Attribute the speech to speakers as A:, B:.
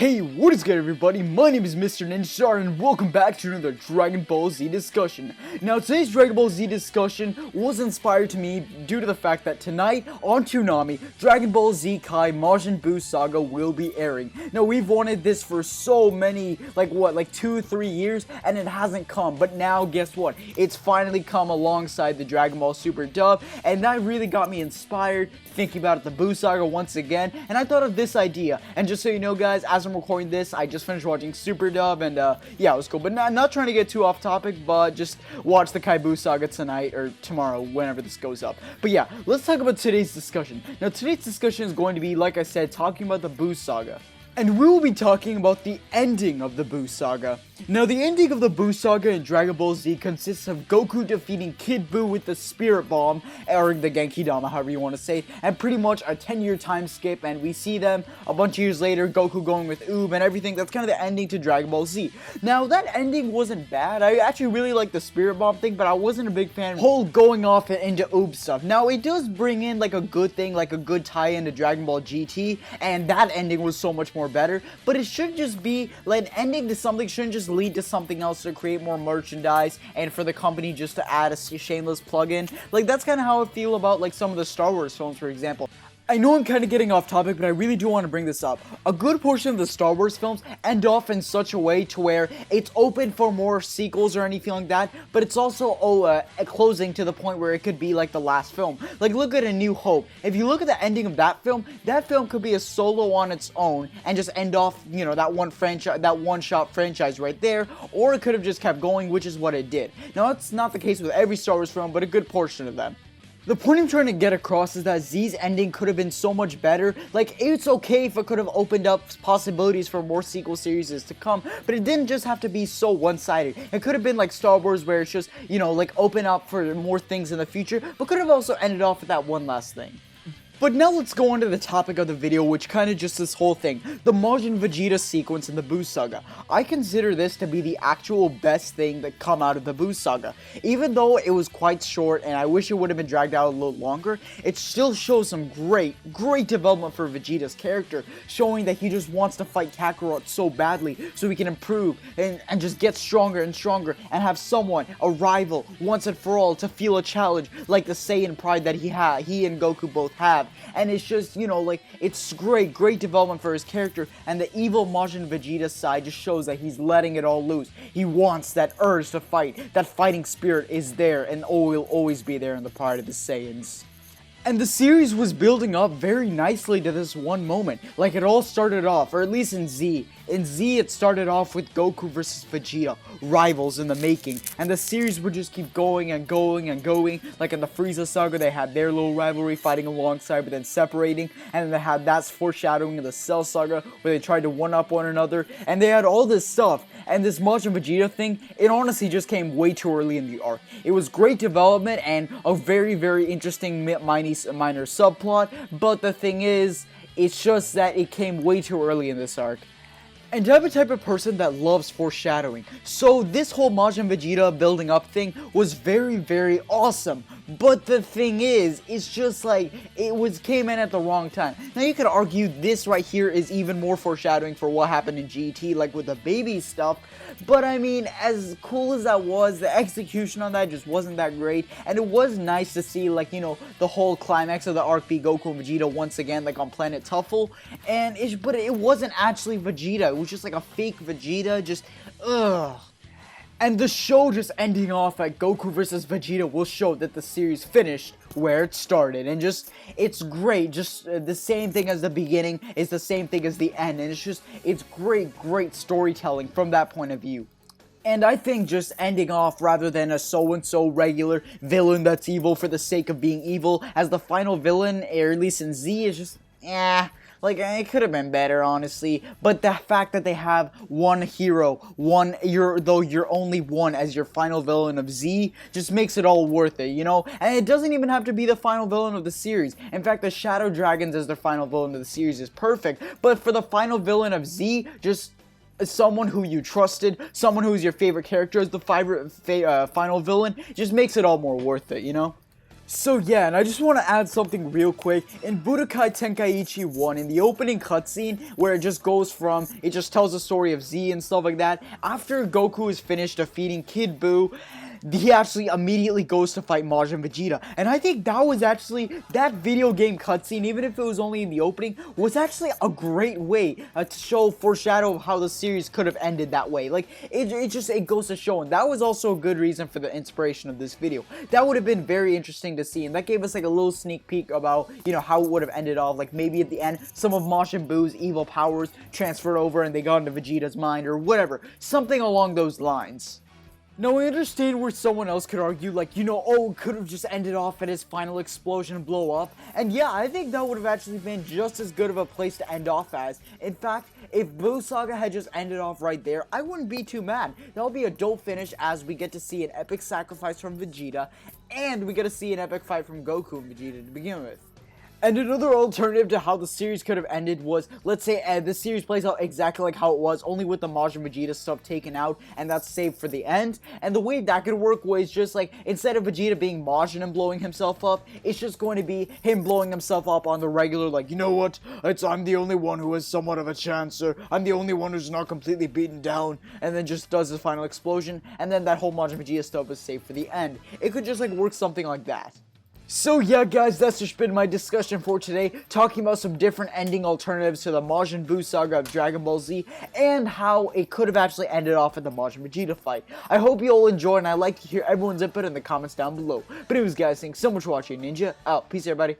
A: Hey, what is good everybody? My name is Mr. Ninja Star and welcome back to another Dragon Ball Z discussion. Now today's Dragon Ball Z discussion was inspired to me due to the fact that tonight on Toonami, Dragon Ball Z Kai Majin Buu Saga will be airing. Now we've wanted this for so many, like 2-3 years, and it hasn't come, but now guess what? It's finally come alongside the Dragon Ball Super dub, and that really got me inspired thinking about the Buu Saga once again, and I thought of this idea. And just so you know guys, as I'm recording this, I just finished watching Super Dub, and yeah, it was cool. But not trying to get too off topic, but just watch the Kai Buu Saga tonight, or tomorrow, whenever this goes up. But yeah, let's talk about today's discussion. Now today's discussion is going to be, like I said, talking about the Buu Saga. And we will be talking about the ending of the Buu Saga. Now, the ending of the Buu Saga in Dragon Ball Z consists of Goku defeating Kid Buu with the Spirit Bomb, or the Genki Dama, however you want to say it, and pretty much a 10-year time skip, and we see them a bunch of years later, Goku going with Oob and everything. That's kind of the ending to Dragon Ball Z. Now, that ending wasn't bad. I actually really liked the Spirit Bomb thing, but I wasn't a big fan of the whole going off into Oob stuff. Now, it does bring in like a good thing, like a good tie-in to Dragon Ball GT, and that ending was so much more better, but it should just be like an ending to something, shouldn't just lead to something else to create more merchandise and for the company just to add a shameless plug-in. Like, that's kind of how I feel about like some of the Star Wars films, for example. I know I'm kind of getting off topic, but I really do want to bring this up. A good portion of the Star Wars films end off in such a way to where it's open for more sequels or anything like that, but it's also closing to the point where it could be like the last film. Like, look at A New Hope. If you look at the ending of that film could be a solo on its own and just end off, you know, that one franchise, that one-shot franchise right there, or it could have just kept going, which is what it did. Now, that's not the case with every Star Wars film, but a good portion of them. The point I'm trying to get across is that Z's ending could have been so much better. Like, it's okay if it could have opened up possibilities for more sequel series to come, but it didn't just have to be so one-sided. It could have been like Star Wars, where it's just, you know, like open up for more things in the future, but could have also ended off with that one last thing. But now let's go on to the topic of the video, which kind of just this whole thing. The Majin Vegeta sequence in the Buu Saga. I consider this to be the actual best thing that come out of the Buu Saga. Even though it was quite short and I wish it would have been dragged out a little longer, it still shows some great development for Vegeta's character, showing that he just wants to fight Kakarot so badly so he can improve and just get stronger and stronger and have someone, a rival, once and for all, to feel a challenge like the Saiyan pride that he and Goku both have. And it's just, you know, like, it's great development for his character, and the evil Majin Vegeta side just shows that he's letting it all loose. He wants that urge to fight. That fighting spirit is there and will always be there in the part of the Saiyans. And the series was building up very nicely to this one moment. Like, it all started off, or at least in Z. In Z, it started off with Goku versus Vegeta, rivals in the making. And the series would just keep going and going and going. Like in the Frieza Saga, they had their little rivalry fighting alongside, but then separating. And then they had that foreshadowing of the Cell Saga, where they tried to one-up one another. And they had all this stuff. And this Majin Vegeta thing, it honestly just came way too early in the arc. It was great development and a very interesting minor subplot, but the thing is, it's just that it came way too early in this arc. And I'm a type of person that loves foreshadowing, so this whole Majin Vegeta building up thing was very awesome. But the thing is, it's just like, came in at the wrong time. Now you could argue this right here is even more foreshadowing for what happened in GT, like with the baby stuff. But I mean, as cool as that was, the execution on that just wasn't that great. And it was nice to see, like, you know, the whole climax of the arc be Goku and Vegeta once again, like on Planet Tuffle. But it wasn't actually Vegeta. It was just like a fake Vegeta, just, ugh. And the show just ending off at Goku versus Vegeta will show that the series finished where it started. And just, it's great. Just the same thing as the beginning is the same thing as the end. And it's great storytelling from that point of view. And I think just ending off rather than a so-and-so regular villain that's evil for the sake of being evil as the final villain, or at least in Z, is just, like, it could have been better, honestly. But the fact that they have one hero, you're only one as your final villain of Z, just makes it all worth it, you know? And it doesn't even have to be the final villain of the series. In fact, the Shadow Dragons as their final villain of the series is perfect. But for the final villain of Z, just someone who you trusted, someone who's your favorite character as the final villain, just makes it all more worth it, you know? So yeah, and I just want to add something real quick. In Budokai Tenkaichi 1, in the opening cutscene, where it just goes from, it just tells the story of Z and stuff like that, after Goku is finished defeating Kid Buu, he actually immediately goes to fight Majin Vegeta. And I think that was actually, that video game cutscene, even if it was only in the opening, was actually a great way to show, foreshadow how the series could have ended that way. Like, it goes to show, and that was also a good reason for the inspiration of this video. That would have been very interesting to see, and that gave us like a little sneak peek about, you know, how it would have ended off. Like, maybe at the end, some of Majin Buu's evil powers transferred over and they got into Vegeta's mind, or whatever. Something along those lines. Now, I understand where someone else could argue, like, you know, oh, it could have just ended off at his final explosion and blow up. And yeah, I think that would have actually been just as good of a place to end off as. In fact, if Buu Saga had just ended off right there, I wouldn't be too mad. That would be a dope finish, as we get to see an epic sacrifice from Vegeta, and we get to see an epic fight from Goku and Vegeta to begin with. And another alternative to how the series could have ended was, let's say the series plays out exactly like how it was, only with the Majin Vegeta stuff taken out, and that's saved for the end. And the way that could work was just like, instead of Vegeta being Majin and blowing himself up, it's just going to be him blowing himself up on the regular, like, you know what, I'm the only one who has somewhat of a chance, or I'm the only one who's not completely beaten down, and then just does his final explosion, and then that whole Majin Vegeta stuff is saved for the end. It could just like work something like that. So yeah, guys, that's just been my discussion for today, talking about some different ending alternatives to the Majin Buu saga of Dragon Ball Z, and how it could have actually ended off at the Majin Vegeta fight. I hope you all enjoy, and I'd like to hear everyone's input in the comments down below. But anyways, guys, thanks so much for watching. Ninja out. Peace, everybody.